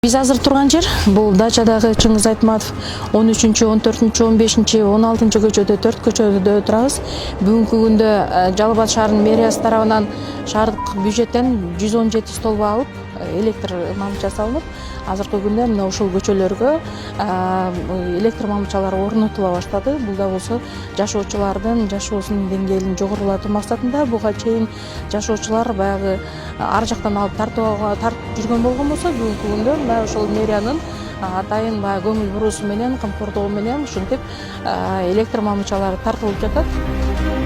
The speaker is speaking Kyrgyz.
Биз азыр турган жер бул Дачадагы Чыңгыз Айтматов 13-чү, 14-чү, 15-чи, 16-чы көчөдө 4 көчөдө турабыз. Бүгүнкү күндө Жалал Абад шаарынын мэриясы тарабынан шаардык бюджеттен 117 столбу алып, электр мамыча салынып, азыркы күндө мына ушул көчөлөргө электр мамычалары орнотула баштады. Бул да болсо жашоочулардын жашоосунун деңгээлин жогорулатуу максатында. Буга чейин жашоочулар баягы ар жактан алып тартып жүргөн болгон болсо, бүгүнкү күндө мына ошол мэриянын атайын баягы көңүл буруусу менен, камкордугу менен ушинтип электр мамычалары тартылып жатат.